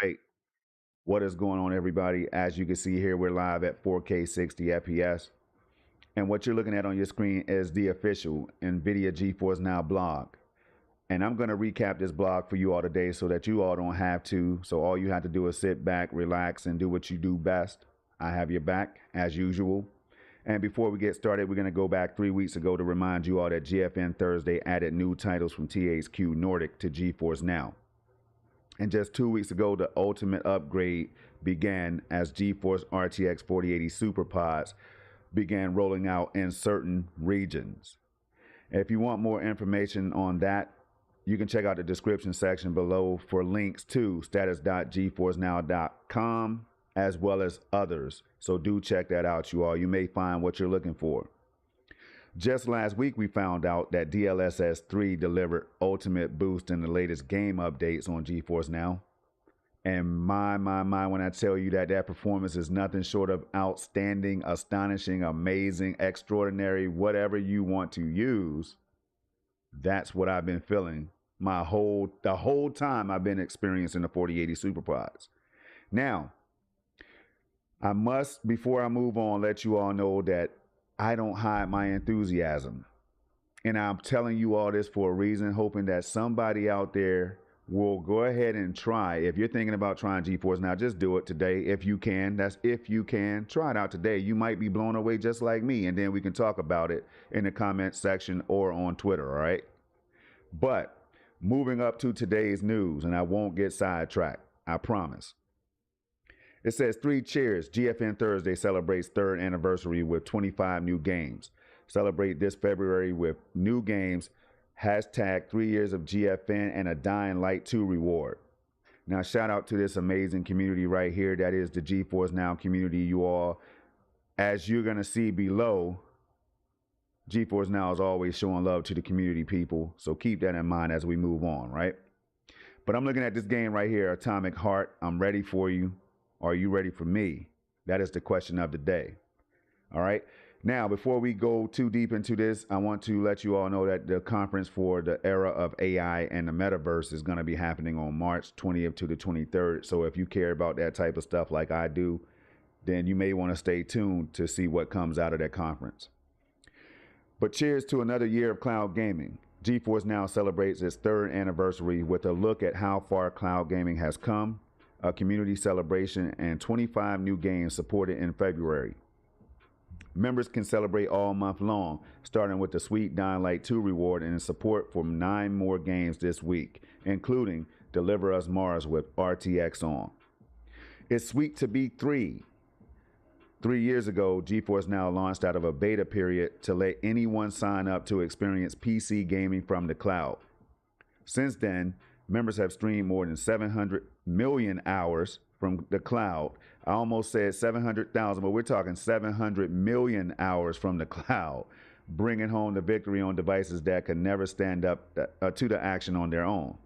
right. What is going on, everybody? As you can see here, we're live at 4K 60 FPS. And what you're looking at on your screen is the official Nvidia Geforce Now blog. And I'm going to recap this blog for you all today so that you all don't have to. So all you have to do is sit back, relax, and do what you do best. I have your back, as usual. And before we get started, we're going to go back 3 weeks ago to remind you all that GFN Thursday added new titles from THQ Nordic to Geforce Now. And just 2 weeks ago, the ultimate upgrade began as GeForce RTX 4080 SuperPods began rolling out in certain regions. If you want more information on that, you can check out the description section below for links to status.geforcenow.com as well as others. So do check that out, you all. You may find what you're looking for. Just last week, we found out that DLSS 3 delivered ultimate boost in the latest game updates on GeForce Now. And my, when I tell you that that performance is nothing short of outstanding, astonishing, amazing, extraordinary, whatever you want to use, that's what I've been feeling the whole time I've been experiencing the 4080 SuperPods. Now, I must, before I move on, let you all know that I don't hide my enthusiasm. And I'm telling you all this for a reason, hoping that somebody out there will go ahead and try. If you're thinking about trying GeForce Now, just do it today if you can. That's if you can. Try it out today. You might be blown away just like me, and then we can talk about it in the comment section or on Twitter, all right? But moving up to today's news, and I won't get sidetracked, I promise. It says 3 cheers. GFN Thursday celebrates 3rd anniversary with 25 new games. Celebrate this February with new games. Hashtag 3 years of GFN and a Dying Light 2 reward. Now, shout out to this amazing community right here. That is the GeForce Now community, you all. As you're going to see below, GeForce Now is always showing love to the community people. So keep that in mind as we move on, right? But I'm looking at this game right here, Atomic Heart. I'm ready for you. Are you ready for me? That is the question of the day. All right. Now, before we go too deep into this, I want to let you all know that the conference for the era of AI and the metaverse is going to be happening on March 20th to the 23rd. So if you care about that type of stuff like I do, then you may want to stay tuned to see what comes out of that conference. But cheers to another year of cloud gaming. GeForce Now celebrates its 3rd anniversary with a look at how far cloud gaming has come, a community celebration, and 25 new games supported in February. Members can celebrate all month long, starting with the sweet Dying Light 2 reward and support for 9 more games this week, including Deliver Us Mars with RTX on. It's sweet to be 3. 3 years ago, GeForce Now launched out of a beta period to let anyone sign up to experience PC gaming from the cloud. Since then, members have streamed more than 700 million hours from the cloud. I almost said 700,000, but we're talking 700 million hours from the cloud, bringing home the victory on devices that could never stand up to the action on their own.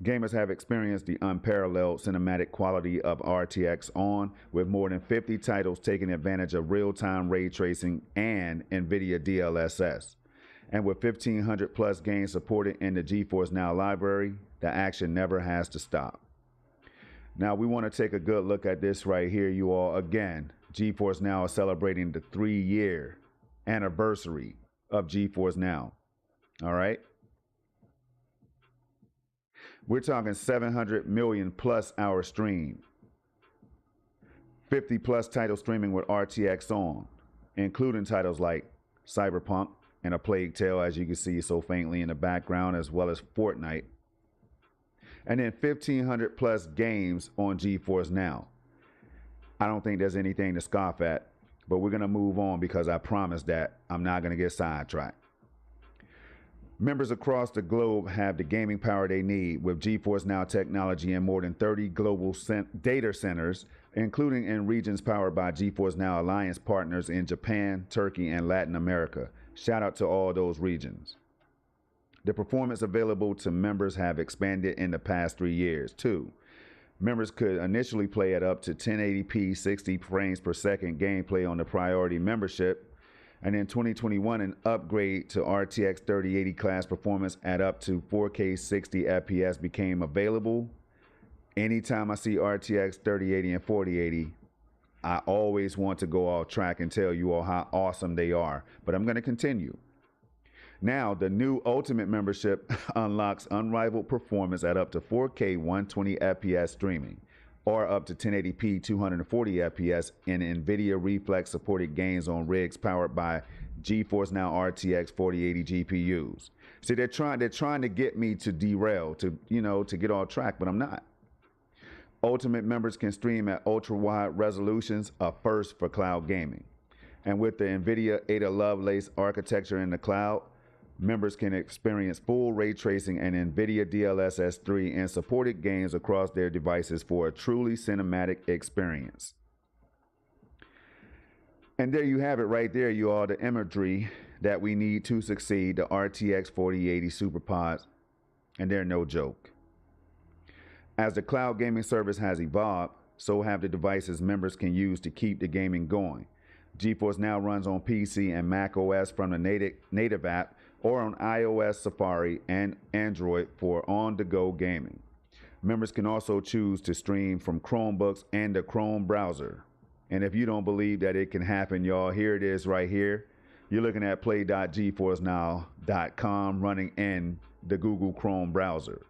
Gamers have experienced the unparalleled cinematic quality of RTX on, with more than 50 titles taking advantage of real-time ray tracing and Nvidia DLSS. And with 1,500 plus games supported in the GeForce Now library, the action never has to stop. Now, we want to take a good look at this right here, you all. Again, GeForce Now is celebrating the 3-year anniversary of GeForce Now. All right? We're talking 700 million plus hours streamed. 50 plus titles streaming with RTX on, including titles like Cyberpunk and A Plague Tale, as you can see so faintly in the background, as well as Fortnite. And then 1,500 plus games on GeForce Now. I don't think there's anything to scoff at, but we're going to move on because I promise that I'm not going to get sidetracked. Members across the globe have the gaming power they need with GeForce Now technology in more than 30 global data centers, including in regions powered by GeForce Now Alliance partners in Japan, Turkey, and Latin America. Shout out to all those regions. The performance available to members have expanded in the past 3 years, too. Members could initially play at up to 1080p 60 frames per second gameplay on the priority membership, and in 2021 an upgrade to RTX 3080 class performance at up to 4K 60 FPS became available, Anytime I see RTX 3080 and 4080, I always want to go off track and tell you all how awesome they are, but I'm going to continue. Now, the new Ultimate membership unlocks unrivaled performance at up to 4K 120 FPS streaming, or up to 1080p 240 FPS in Nvidia Reflex supported games on rigs powered by Geforce NOW RTX 4080 GPUs. See, they're trying to get me to derail, to get off track, but I'm not. Ultimate members can stream at ultra-wide resolutions, a first for cloud gaming. And with the Nvidia Ada Lovelace architecture in the cloud, members can experience full ray tracing and Nvidia DLSS 3 in supported games across their devices for a truly cinematic experience. And there you have it right there, you all, the imagery that we need to succeed, the RTX 4080 SuperPods, and they're no joke. As the cloud gaming service has evolved, so have the devices members can use to keep the gaming going. GeForce Now runs on PC and Mac OS from the native app, or on iOS, Safari, and Android for on-the-go gaming. Members can also choose to stream from Chromebooks and the Chrome browser. And if you don't believe that it can happen, y'all, here it is right here. You're looking at play.geforcenow.com running in the Google Chrome browser.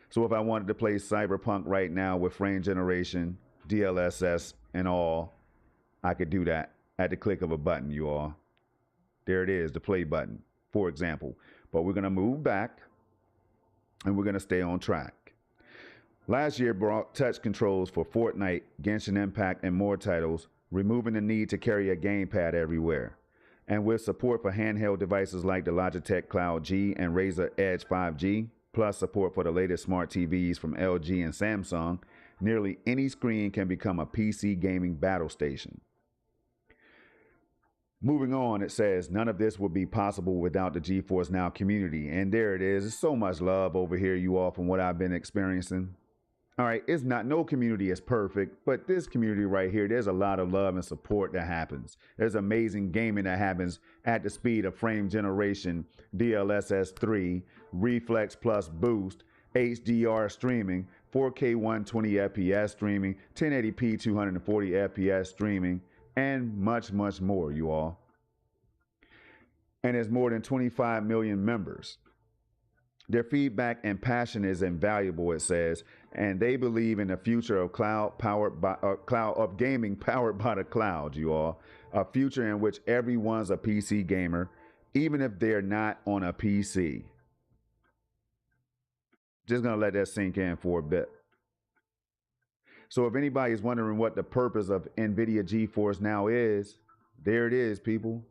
So if I wanted to play Cyberpunk right now with frame generation, DLSS, and all, I could do that at the click of a button, you all. There it is, the play button, for example. But we're going to move back, and we're going to stay on track. Last year brought touch controls for Fortnite, Genshin Impact, and more titles, removing the need to carry a gamepad everywhere. And with support for handheld devices like the Logitech Cloud G and Razer Edge 5G, plus support for the latest smart TVs from LG and Samsung, nearly any screen can become a PC gaming battle station. Moving on, it says, none of this would be possible without the GeForce Now community. And there it is. There's so much love over here, you all, from what I've been experiencing. All right, no community is perfect, but this community right here, there's a lot of love and support that happens. There's amazing gaming that happens at the speed of frame generation, DLSS 3, Reflex Plus Boost, HDR streaming, 4K 120 FPS streaming, 1080p 240 FPS streaming, and much, much more, you all. And there's more than 25 million members. Their feedback and passion is invaluable, it says, and they believe in the future of gaming powered by the cloud, you all. A future in which everyone's a PC gamer, even if they're not on a PC. Just gonna let that sink in for a bit. So if anybody's wondering what the purpose of Nvidia GeForce Now is, there it is, people.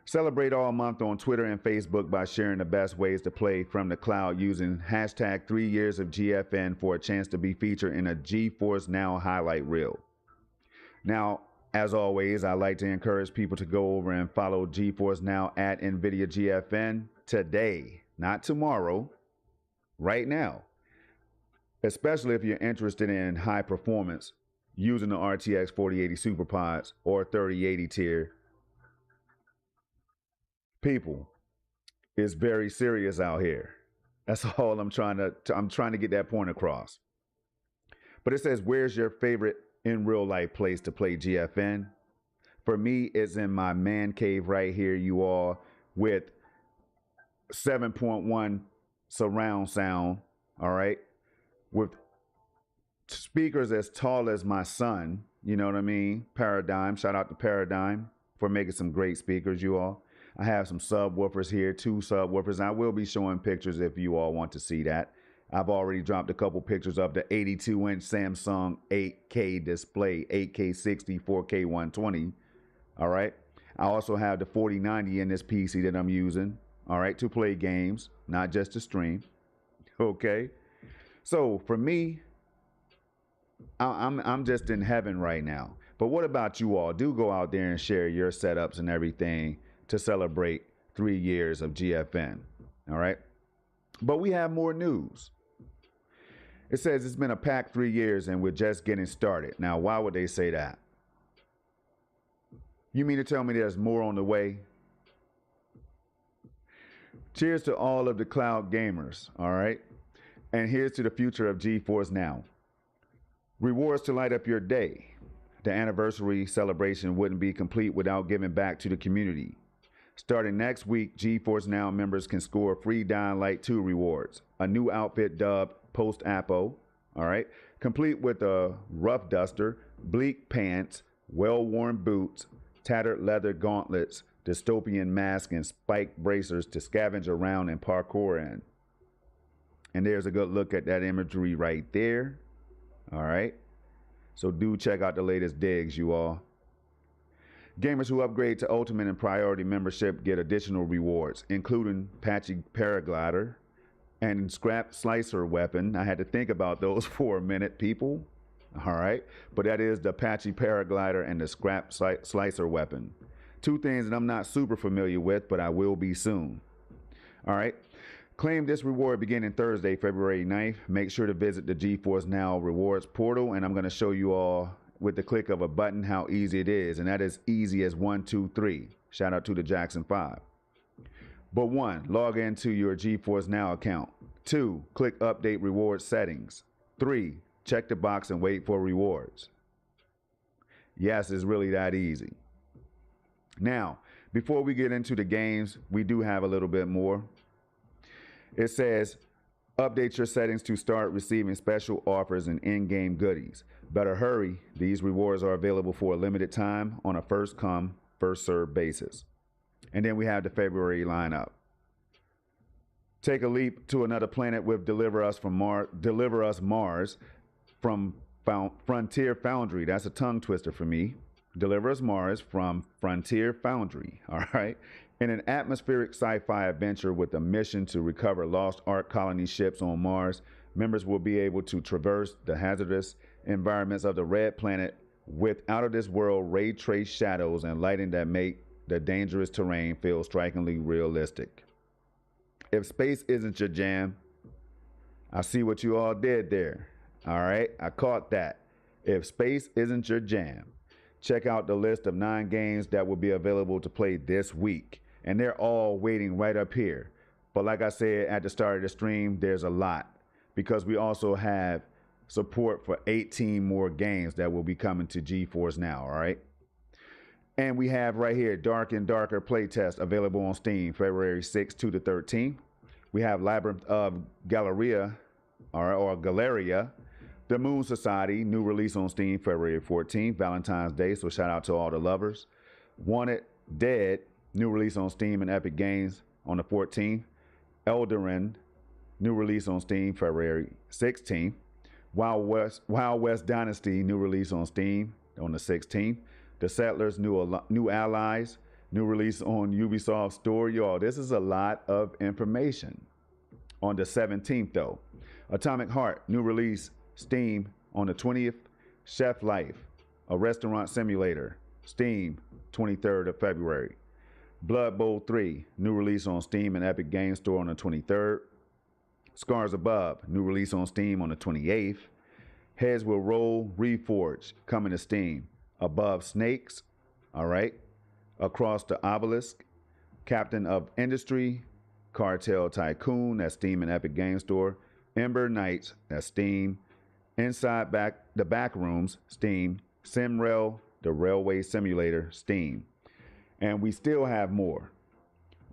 Celebrate all month on Twitter and Facebook by sharing the best ways to play from the cloud using hashtag 3 years of GFN for a chance to be featured in a GeForce Now highlight reel. Now, as always, I like to encourage people to go over and follow GeForce Now at Nvidia GFN today, not tomorrow, right now. Especially if you're interested in high performance using the RTX 4080 SuperPods or 3080 tier. People, it's very serious out here. That's all I'm trying to get that point across. But it says, where's your favorite in real life place to play GFN? For me, it's in my man cave right here, you all, with 7.1 surround sound, all right, with speakers as tall as my son, you know what I mean? Paradigm, shout out to Paradigm for making some great speakers, you all. I have some subwoofers here, 2 subwoofers. I will be showing pictures if you all want to see that. I've already dropped a couple pictures of the 82-inch Samsung 8K display, 8K 60, 4K 120. All right. I also have the 4090 in this PC that I'm using, all right, to play games, not just to stream. Okay. So for me, I'm just in heaven right now. But what about you all? Do go out there and share your setups and everything to celebrate 3 years of GFN. All right. But we have more news. It says it's been a packed 3 years and we're just getting started. Now, why would they say that? You mean to tell me there's more on the way? Cheers to all of the cloud gamers. All right. And here's to the future of Geforce Now. Rewards to light up your day. The anniversary celebration wouldn't be complete without giving back to the community. Starting next week, Geforce Now members can score free Dying Light 2 rewards. A new outfit dubbed Post-Apo, all right, complete with a rough duster, bleak pants, well-worn boots, tattered leather gauntlets, dystopian mask, and spiked bracers to scavenge around and parkour in. And there's a good look at that imagery right there. All right. So do check out the latest digs, you all. Gamers who upgrade to Ultimate and Priority membership get additional rewards, including Patchy Paraglider and Scrap Slicer Weapon. I had to think about those for a minute, people. All right. But that is the Patchy Paraglider and the Scrap Slicer Weapon. Two things that I'm not super familiar with, but I will be soon. All right. Claim this reward beginning Thursday, February 9th. Make sure to visit the Geforce Now rewards portal, and I'm going to show you all with the click of a button how easy it is, and that is easy as 1, 2, 3. Shout out to the Jackson 5. But 1, log into your Geforce Now account. 2, click update reward settings. 3, check the box and wait for rewards. Yes, it's really that easy. Now, before we get into the games, we do have a little bit more. It says, update your settings to start receiving special offers and in-game goodies. Better hurry. These rewards are available for a limited time on a first come, first served basis. And then we have the February lineup. Take a leap to another planet with Deliver Us Mars from Frontier Foundry. That's a tongue twister for me. Deliver Us Mars from Frontier Foundry. All right. In an atmospheric sci-fi adventure with a mission to recover lost Ark colony ships on Mars, members will be able to traverse the hazardous environments of the red planet with out-of-this-world ray-traced shadows and lighting that make the dangerous terrain feel strikingly realistic. If space isn't your jam, I see what you all did there. All right, I caught that. If space isn't your jam, check out the list of 9 games that will be available to play this week. And they're all waiting right up here. But like I said at the start of the stream, there's a lot because we also have support for 18 more games that will be coming to Geforce Now, all right? And we have right here Dark and Darker playtest available on Steam, February 6th to the 13th. We have Labyrinth of Galeria, or Galeria, The Moon Society, new release on Steam, February 14th, Valentine's Day, so shout out to all the lovers. Wanted Dead, new release on Steam and Epic Games on the 14th. Eldarin, new release on Steam, February 16th. Wild West Dynasty, new release on Steam on the 16th. The Settlers, New Allies, new release on Ubisoft Store. Y'all, this is a lot of information. On the 17th, though. Atomic Heart, new release, Steam on the 20th. Chef Life, a restaurant simulator, Steam, 23rd of February. Blood Bowl 3, new release on Steam and Epic Games Store on the 23rd. Scars Above, new release on Steam on the 28th. Heads Will Roll Reforged, coming to Steam. Above Snakes, all right. Across the Obelisk, Captain of Industry, Cartel Tycoon, that's Steam and Epic Games Store. Ember Knights, that's Steam. Inside the Backrooms, Steam. Simrail, the Railway Simulator, Steam. And we still have more.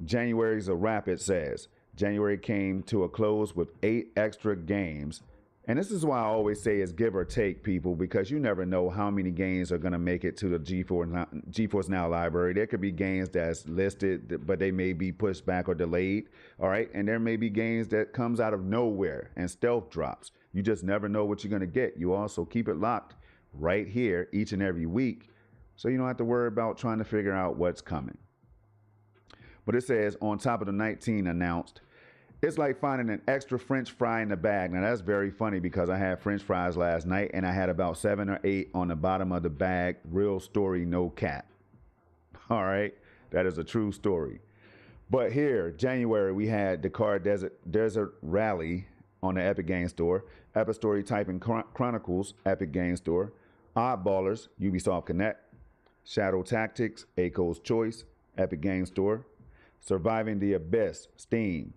January's a wrap, it says. January came to a close with 8 extra games. And this is why I always say it's give or take, people, because you never know how many games are going to make it to the Geforce Now library. There could be games that's listed, but they may be pushed back or delayed. All right. And there may be games that comes out of nowhere and stealth drops. You just never know what you're going to get. You also keep it locked right here each and every week, so you don't have to worry about trying to figure out what's coming. But it says on top of the 19 announced, it's like finding an extra French fry in the bag. Now that's very funny because I had French fries last night and I had about 7 or 8 on the bottom of the bag. Real story, no cap. All right, that is a true story. But here, January, we had the Car Desert Rally on the Epic Games Store, Epic Story Typing Chronicles, Epic Games Store, Oddballers, Ubisoft Connect, Shadow Tactics, Ako's Choice, Epic Games Store, Surviving the Abyss, Steam,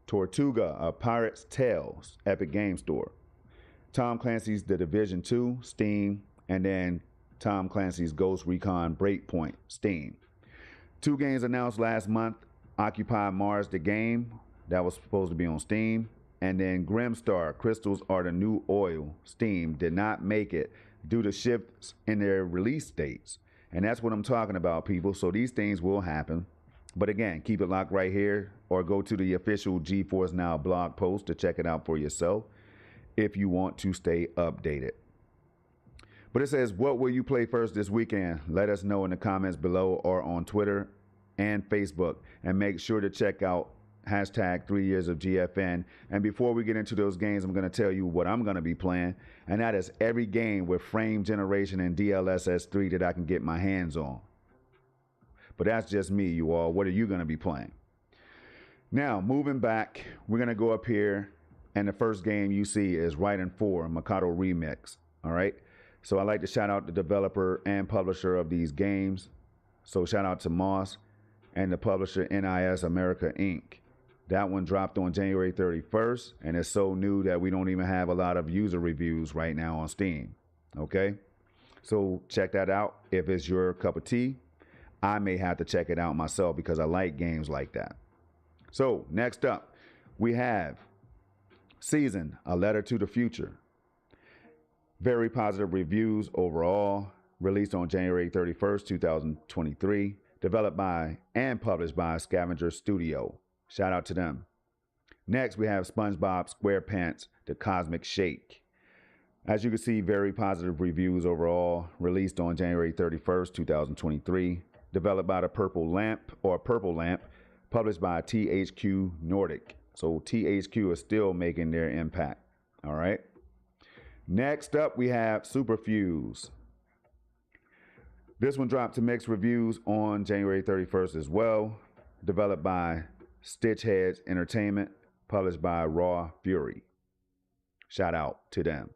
Tortuga, A Pirate's Tales, Epic Game Store. Tom Clancy's The Division 2, Steam, and then Tom Clancy's Ghost Recon Breakpoint, Steam. 2 games announced last month, Occupy Mars the Game, that was supposed to be on Steam, and then Grimstar, Crystals Are the New Oil, Steam, did not make it due to shifts in their release dates. And that's what I'm talking about, people. So these things will happen. But again, keep it locked right here or go to the official Geforce Now blog post to check it out for yourself if you want to stay updated. But it says, what will you play first this weekend? Let us know in the comments below or on Twitter and Facebook. And make sure to check out hashtag 3 years of GFN. And before we get into those games, I'm going to tell you what I'm going to be playing. And that is every game with frame generation and DLSS 3 that I can get my hands on. But that's just me, you all. What are you going to be playing? Now, moving back, we're going to go up here. And the first game you see is Raiden 4, Mikado Remix. All right. So I'd like to shout out the developer and publisher of these games. So shout out to Moss and the publisher NIS America Inc. That one dropped on January 31st, and it's so new that we don't even have a lot of user reviews right now on Steam. Okay? So check that out. If it's your cup of tea, I may have to check it out myself because I like games like that. So next up, we have Season, A Letter to the Future. Very positive reviews overall. Released on January 31st, 2023. Developed by and published by Scavenger Studio. Shout out to them. Next, we have SpongeBob SquarePants, The Cosmic Shake. As you can see, very positive reviews overall. Released on January 31st, 2023. Developed by the Purple Lamp, published by THQ Nordic. So THQ is still making their impact. All right. Next up, we have Superfuse. This one dropped to mixed reviews on January 31st as well. Developed by Stitchheads Entertainment, published by Raw Fury. Shout out to them.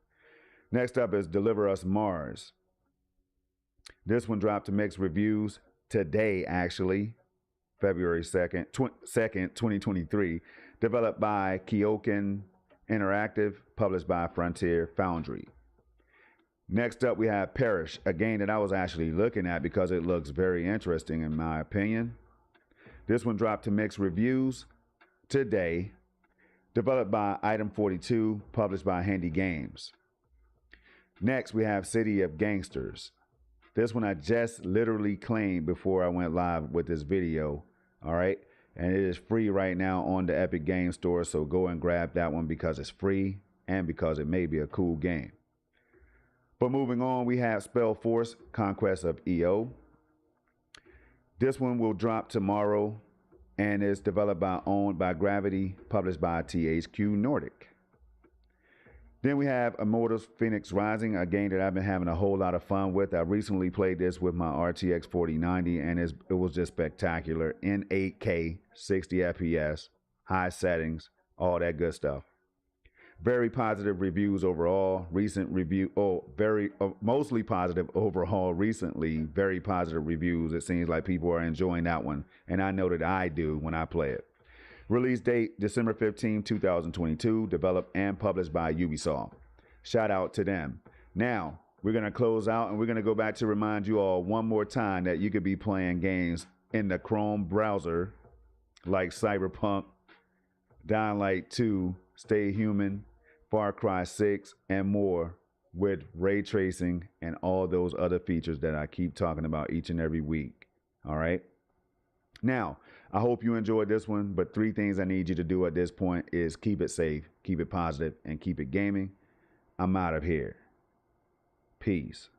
Next up is Deliver Us Mars. This one dropped to mixed reviews today, actually, February 2nd, 2023. Developed by Kyoken Interactive, published by Frontier Foundry. Next up, we have Perish, a game that I was actually looking at because it looks very interesting in my opinion. This one dropped to mixed reviews today. Developed by Item 42, published by Handy Games. Next, we have City of Gangsters. This one I just literally claimed before I went live with this video. All right. And it is free right now on the Epic Game Store. So go and grab that one because it's free and because it may be a cool game. But moving on, we have Spellforce, Conquest of EO. This one will drop tomorrow and is owned by Gravity, published by THQ Nordic. Then we have Immortals Phoenix Rising, a game that I've been having a whole lot of fun with. I recently played this with my RTX 4090 and it was just spectacular in 8K, 60 FPS, high settings, all that good stuff. Very positive reviews overall. Mostly positive overall recently. Very positive reviews. It seems like people are enjoying that one. And I know that I do when I play it. Release date, December 15, 2022. Developed and published by Ubisoft. Shout out to them. Now, we're going to close out and we're going to go back to remind you all one more time that you could be playing games in the Chrome browser like Cyberpunk, Dying Light 2, Stay Human, Far Cry 6, and more with ray tracing and all those other features that I keep talking about each and every week. All right. Now, I hope you enjoyed this one, but 3 things I need you to do at this point is keep it safe, keep it positive, and keep it gaming. I'm out of here. Peace.